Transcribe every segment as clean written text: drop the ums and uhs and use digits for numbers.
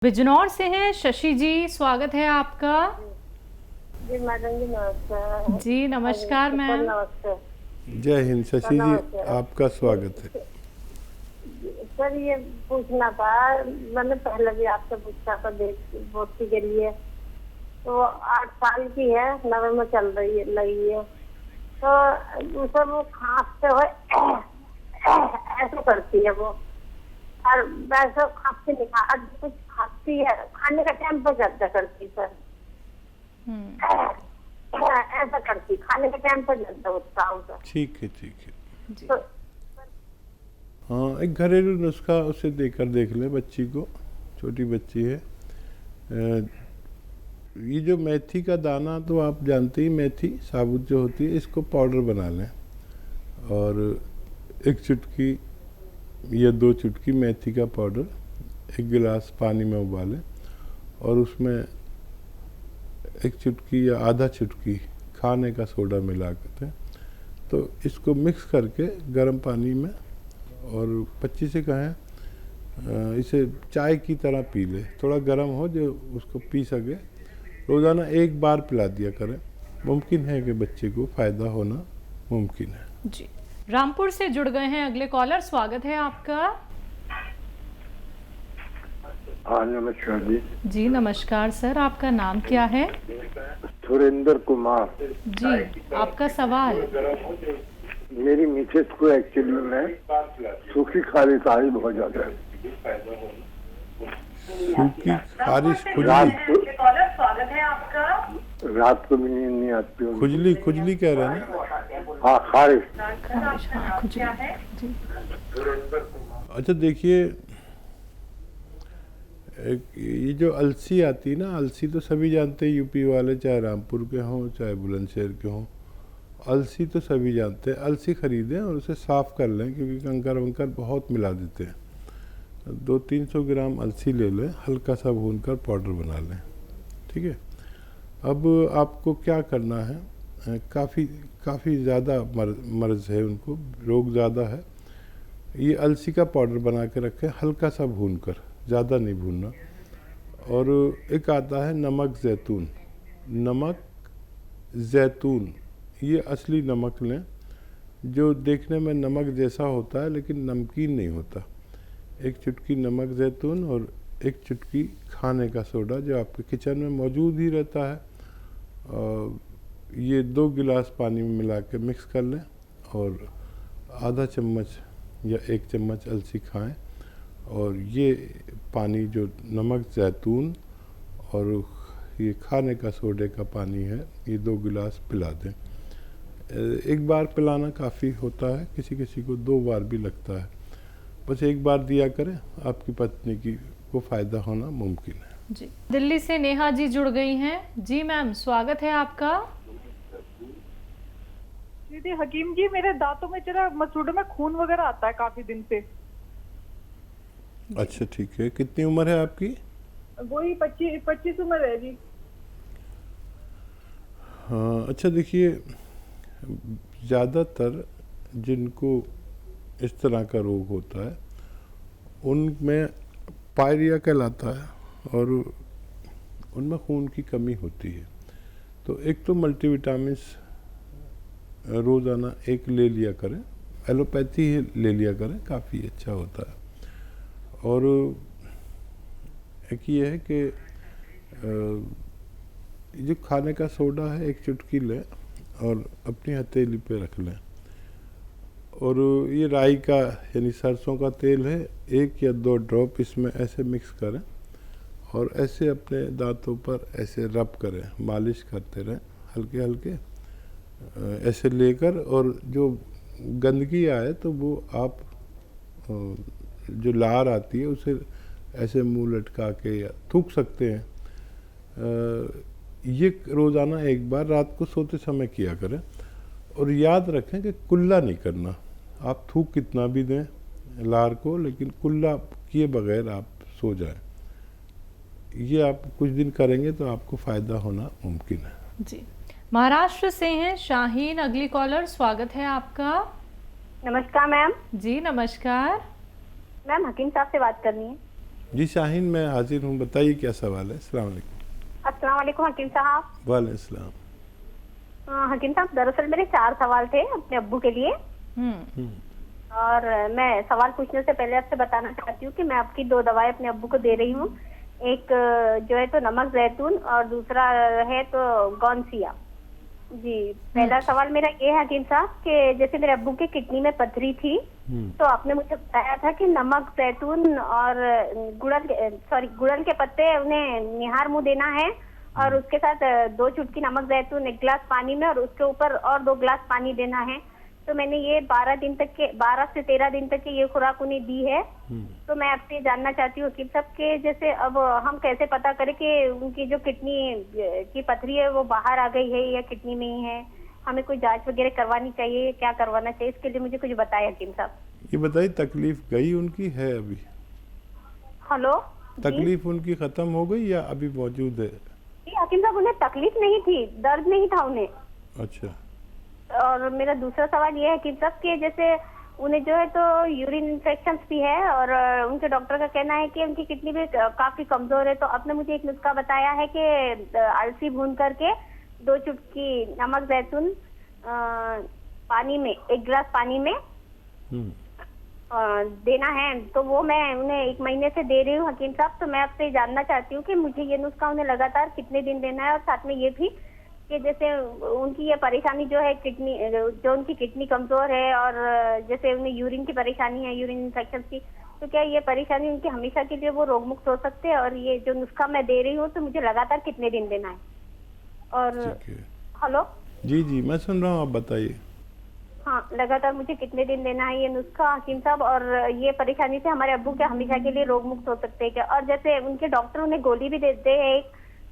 बिजनौर से हैं शशि जी, स्वागत है आपका। जी मैडम जी नमस्कार। जी नमस्कार मैम। नमस्कार जय हिंद शशि जी, नमस्कार। आपका स्वागत है। सर ये पूछना था, मैंने पहले भी आपसे पूछा था बेटी के लिए, तो 8 साल की है, 9 में चल रही है लगी है, तो सर वो खांसते हुए ऐसे करती है वो, और वैसे खांसती नहीं, आज कुछ खांसती है, खाने का टाइम पर ज्यादा करती सर, ऐसा करती, खाने के टाइम पर ज्यादा होता है। ठीक है ठीक है। तो हाँ, एक घरेलू नुस्खा उसे देकर देख ले बच्ची को, छोटी बच्ची है। ये जो मेथी का दाना तो आप जानते ही, मेथी साबुत जो होती है, इसको पाउडर बना लें और 1 चुटकी या 2 चुटकी मेथी का पाउडर 1 गिलास पानी में उबालें और उसमें 1 चुटकी या आधा चुटकी खाने का सोडा मिला करते हैं, तो इसको मिक्स करके गर्म पानी में, और बच्ची से कहें इसे चाय की तरह पी ले, थोड़ा गर्म हो जो उसको पी सके, रोज़ाना 1 बार पिला दिया करें। मुमकिन है कि बच्चे को फ़ायदा होना मुमकिन है। जी रामपुर से जुड़ गए हैं अगले कॉलर, स्वागत है आपका। हाँ नमस्कार जी। जी नमस्कार सर, आपका नाम क्या है? सुरेंद्र कुमार जी आपका सवाल। मेरी मिसेस को एक्चुअली में सूखी खारिश बहुत ज्यादा है। सूखी खारिश, रात खुजली, को रात को भी नींद नहीं आती उनको। खुजली कह रहे हैं ना? हाँ खारिश। हाँ, खुजली। जी। अच्छा देखिए, ये जो अलसी आती है ना, अलसी तो सभी जानते हैं, यूपी वाले, चाहे रामपुर के हों चाहे बुलंदशहर के हों, अलसी तो सभी जानते हैं। अलसी खरीदें और उसे साफ़ कर लें, क्योंकि कंकर वंकर बहुत मिला देते हैं। 200-300 ग्राम अलसी ले लें, हल्का सा भूनकर पाउडर बना लें, ठीक है। अब आपको क्या करना है, काफ़ी ज़्यादा मर्ज़ है उनको, रोग ज़्यादा है। ये अलसी का पाउडर बना के रखें, हल्का सा भूनकर, ज़्यादा नहीं भूनना। और एक आता है नमक ज़ैतून, नमक ज़ैतून, ये असली नमक लें जो देखने में नमक जैसा होता है लेकिन नमकीन नहीं होता। 1 चुटकी नमक ज़ैतून और 1 चुटकी खाने का सोडा जो आपके किचन में मौजूद ही रहता है, ये 2 गिलास पानी में मिला के मिक्स कर लें और आधा चम्मच या 1 चम्मच अलसी खाएं, और ये पानी जो नमक ज़ैतून और ये खाने का सोडे का पानी है, ये 2 गिलास पिला दें। 1 बार पिलाना काफ़ी होता है, किसी किसी को 2 बार भी लगता है, बस 1 बार दिया करें, आपकी पत्नी को फ़ायदा होना मुमकिन है। जी दिल्ली से नेहा जी जुड़ गई हैं। जी मैम, स्वागत है आपका। दीदी हकीम जी, मेरे दांतों में जरा मसूड़ों में खून वगैरह आता है काफी दिन से। अच्छा ठीक है, कितनी उम्र है आपकी? वही 25 उम्र है जी। हाँ अच्छा, देखिए ज़्यादातर जिनको इस तरह का रोग होता है उनमें पायरिया कहलाता है और उनमें खून की कमी होती है। तो एक तो मल्टीविटामिन्स रोज़ाना 1 ले लिया करें, एलोपैथी ही ले लिया करें, काफ़ी अच्छा होता है। और एक ये है कि जो खाने का सोडा है 1 चुटकी लें और अपनी हथेली पे रख लें, और ये राई का यानी सरसों का तेल है, 1 या 2 ड्रॉप इसमें ऐसे मिक्स करें और ऐसे अपने दांतों पर ऐसे रब करें, मालिश करते रहें हल्के हल्के ऐसे लेकर, और जो गंदगी आए तो वो आप जो लार आती है उसे ऐसे मुंह लटका के या थूक सकते हैं। ये रोज़ाना 1 बार रात को सोते समय किया करें, और याद रखें कि कुल्ला नहीं करना। आप थूक कितना भी दें लार को, लेकिन कुल्ला किए बगैर आप सो जाएं। ये आप कुछ दिन करेंगे तो आपको फ़ायदा होना मुमकिन है। जी महाराष्ट्र से हैं शाहीन, अगली कॉलर, स्वागत है आपका। नमस्कार मैम। जी नमस्कार। मैम हकीम साहब से बात करनी है। जी शाहीन, मैं हाजिर हूँ, बताइए क्या सवाल है। अस्सलाम वालेकुम। अस्सलाम वालेकुम हकीम साहब। वालेकुम सलाम। हकीम साहब, दरअसल मेरे 4 सवाल थे अपने अब्बू के लिए, और मैं सवाल पूछने से पहले आपसे बताना चाहती हूँ कि मैं आपकी 2 दवाएं अपने अब्बू को दे रही हूँ। एक जो है तो नमक जैतून और दूसरा है तो गौनसिया। जी, पहला सवाल मेरा ये है हकीम साहब कि जैसे मेरे अब्बू के किडनी में पथरी थी, तो आपने मुझे बताया था कि नमक जैतून और गुड़हल के पत्ते उन्हें निहार मुंह देना है, और उसके साथ 2 चुटकी नमक जैतून 1 गिलास पानी में, और उसके ऊपर और 2 गिलास पानी देना है। तो मैंने ये 12 से 13 दिन तक की ये खुराक उन्हें दी है। तो मैं आपसे जानना चाहती हूँ कि सबके जैसे अब हम कैसे पता करें कि उनकी जो किडनी की पथरी है वो बाहर आ गई है या किडनी में ही है? हमें कोई जांच वगैरह करवानी चाहिए, क्या करवाना चाहिए, इसके लिए मुझे कुछ बताएं हकीम साहब। ये बताइए, तकलीफ गई उनकी है अभी? हेलो, तकलीफ उनकी खत्म हो गई या अभी मौजूद है? जी हकीम साहब, उन्हें तकलीफ नहीं थी, दर्द नहीं था उन्हें। अच्छा। और मेरा दूसरा सवाल ये है कि सबके जैसे उन्हें जो है तो यूरिन इन्फेक्शन भी है, और उनके डॉक्टर का कहना है कि उनकी किडनी भी काफी कमजोर है। तो आपने मुझे एक नुस्खा बताया है कि अलसी भून करके 2 चुटकी नमक जैतून पानी में 1 गिलास पानी में देना है। तो वो मैं उन्हें 1 महीने से दे रही हूँ हकीम साहब। तो मैं आपसे जानना चाहती हूँ कि मुझे ये नुस्खा उन्हें लगातार कितने दिन देना है, और साथ में ये भी कि जैसे उनकी ये परेशानी जो है किडनी, जो उनकी किडनी कमजोर है, और जैसे उन्हें यूरिन की परेशानी है, यूरिन इन्फेक्शन की, तो क्या ये परेशानी उनकी हमेशा के लिए वो रोग मुक्त हो सकते हैं? और ये जो नुस्खा मैं दे रही हूँ तो मुझे लगातार कितने दिन देना है? और हेलो, जी जी मैं सुन रहा हूँ, आप बताइए। हाँ, लगातार मुझे कितने दिन देना है ये नुस्खा हकीम साहब? और ये परेशानी से हमारे अब्बू के हमेशा के लिए रोग मुक्त हो सकते हैं क्या? और जैसे उनके डॉक्टर उन्हें गोली भी देते हैं,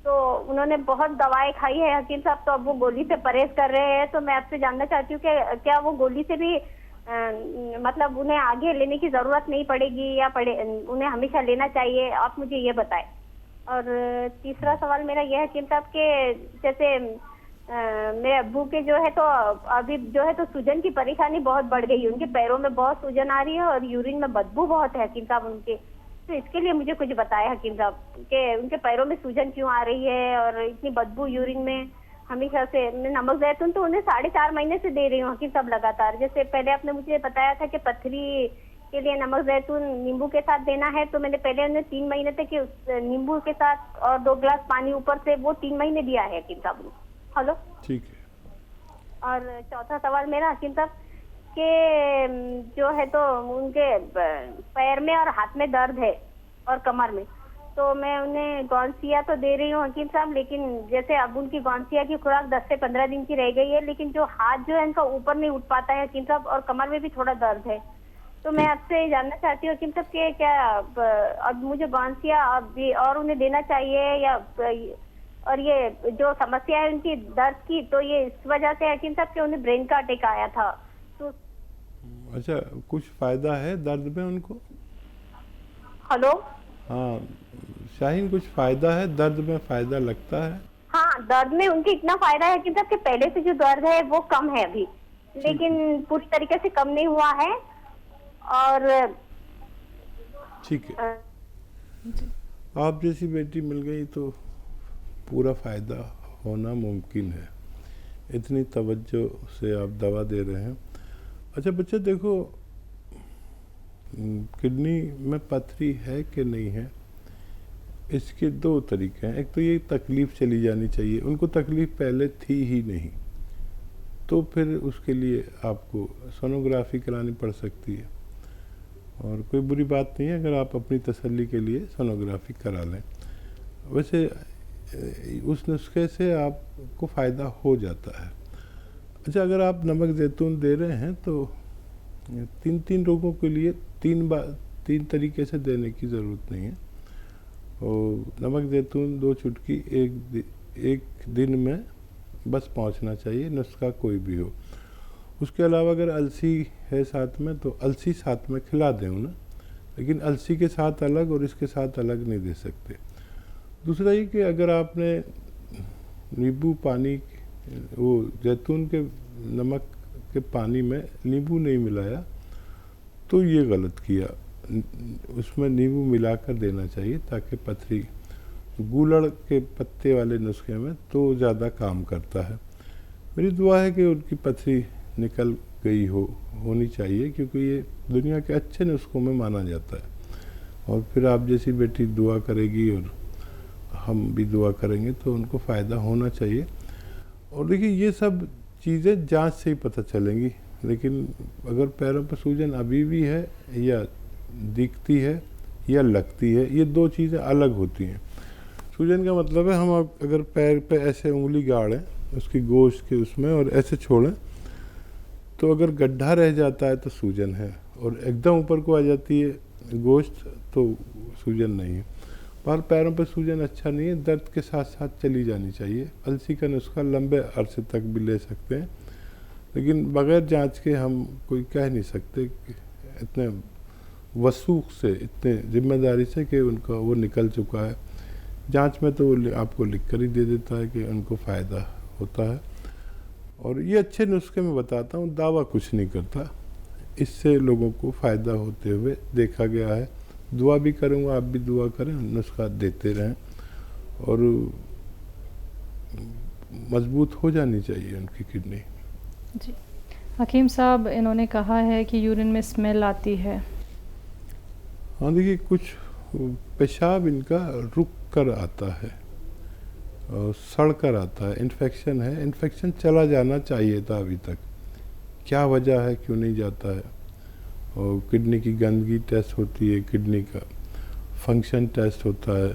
तो उन्होंने बहुत दवाएं खाई है हकीम साहब, तो अब वो गोली से परहेज कर रहे हैं। तो मैं आपसे जानना चाहती हूँ कि क्या वो गोली से भी मतलब उन्हें आगे लेने की जरूरत नहीं पड़ेगी, या उन्हें हमेशा लेना चाहिए? आप मुझे ये बताएं। और तीसरा सवाल मेरा यह है हकीम साहब के जैसे मेरे अब्बू के जो है तो अभी जो है तो सूजन की परेशानी बहुत बढ़ गई है, उनके पैरों में बहुत सूजन आ रही है, और यूरिन में बदबू बहुत है हकीम साहब उनके। तो इसके लिए मुझे कुछ बताया हकीम साहब कि उनके पैरों में सूजन क्यों आ रही है, और इतनी बदबू यूरिन में हमेशा से। मैं नमक जैतून तो उन्हें 4.5 महीने से दे रही हूँ हकीम साहब लगातार। जैसे पहले आपने मुझे बताया था कि पथरी के लिए नमक जैतून नींबू के साथ देना है, तो मैंने पहले उन्हें 3 महीने तक नींबू के साथ और 2 गिलास पानी ऊपर से, वो 3 महीने दिया है हकीम साहब। हेलो, ठीक है। और चौथा सवाल मेरा हकीम साहब के जो है तो उनके पैर में और हाथ में दर्द है और कमर में, तो मैं उन्हें गौनसिया तो दे रही हूँ हकीम साहब, लेकिन जैसे अब उनकी गौनसिया की खुराक 10 से 15 दिन की रह गई है, लेकिन जो हाथ जो है उनका ऊपर नहीं उठ पाता है हकीम साहब, और कमर में भी थोड़ा दर्द है। तो मैं आपसे जानना चाहती हूँ हकीम साहब के क्या अब मुझे गौनसिया अब भी और उन्हें देना चाहिए, या और ये जो समस्या है उनकी दर्द की, तो ये इस वजह से हकीम साहब कि उन्हें ब्रेन का अटैक आया था। तो अच्छा, कुछ फायदा है दर्द में उनको? हेलो, हाँ शाहीन, कुछ फायदा है दर्द में? फायदा लगता है? हाँ, दर्द में उनके इतना फायदा है कि कि पहले से जो दर्द है वो कम है अभी, लेकिन पूरी तरीके से कम नहीं हुआ है। और ठीक है, आप जैसी बेटी मिल गई तो पूरा फायदा होना मुमकिन है, इतनी तवज्जो से आप दवा दे रहे हैं। अच्छा बच्चे, देखो किडनी में पथरी है कि नहीं है, इसके 2 तरीके हैं। एक तो ये तकलीफ़ चली जानी चाहिए, उनको तकलीफ़ पहले थी ही नहीं, तो फिर उसके लिए आपको सोनोग्राफी करानी पड़ सकती है, और कोई बुरी बात नहीं है अगर आप अपनी तसल्ली के लिए सोनोग्राफी करा लें। वैसे उस नुस्खे से आपको फ़ायदा हो जाता है। अच्छा, अगर आप नमक जैतून दे रहे हैं तो 3 रोगों के लिए 3 तरीके से देने की ज़रूरत नहीं है। और नमक जैतून 2 चुटकी एक दिन में बस पहुंचना चाहिए, नुस्खा कोई भी हो। उसके अलावा अगर अलसी है साथ में तो अलसी साथ में खिला दें ना, लेकिन अलसी के साथ अलग और इसके साथ अलग नहीं दे सकते। दूसरा ये कि अगर आपने नींबू पानी, वो जैतून के नमक के पानी में नींबू नहीं मिलाया तो ये गलत किया। उसमें नींबू मिलाकर देना चाहिए ताकि पथरी, गूलड़ के पत्ते वाले नुस्खे में तो ज़्यादा काम करता है। मेरी दुआ है कि उनकी पथरी निकल गई होनी चाहिए, क्योंकि ये दुनिया के अच्छे नुस्खों में माना जाता है। और फिर आप जैसी बेटी दुआ करेगी और हम भी दुआ करेंगे तो उनको फ़ायदा होना चाहिए। और देखिए ये सब चीज़ें जांच से ही पता चलेंगी, लेकिन अगर पैरों पर सूजन अभी भी है या दिखती है या लगती है, ये दो चीज़ें अलग होती हैं। सूजन का मतलब है हम अगर पैर पे ऐसे उंगली गाड़ें उसकी गोश्त के उसमें और ऐसे छोड़ें तो अगर गड्ढा रह जाता है तो सूजन है, और एकदम ऊपर को आ जाती है गोश्त तो सूजन नहीं है। पर पैरों पर सूजन अच्छा नहीं है, दर्द के साथ साथ चली जानी चाहिए। अलसी का नुस्खा लंबे अरसे तक भी ले सकते हैं, लेकिन बगैर जांच के हम कोई कह नहीं सकते कि इतने वसूख से, इतने जिम्मेदारी से कि उनका वो निकल चुका है। जांच में तो वो आपको लिख कर ही दे देता है कि उनको फ़ायदा होता है। और ये अच्छे नुस्खे मैं बताता हूँ, दावा कुछ नहीं करता, इससे लोगों को फ़ायदा होते हुए देखा गया है। दुआ भी करूँगा, आप भी दुआ करें, नुस्खा देते रहें और मजबूत हो जानी चाहिए उनकी किडनी। जी हकीम साहब, इन्होंने कहा है कि यूरिन में स्मेल आती है। हाँ देखिए, कुछ पेशाब इनका रुक कर आता है और सड़ कर आता है, इन्फेक्शन है, इन्फेक्शन चला जाना चाहिए था अभी तक, क्या वजह है, क्यों नहीं जाता है। और किडनी की गंदगी टेस्ट होती है, किडनी का फंक्शन टेस्ट होता है,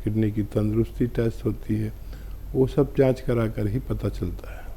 किडनी की तंदुरुस्ती टेस्ट होती है, वो सब जांच करा कर ही पता चलता है।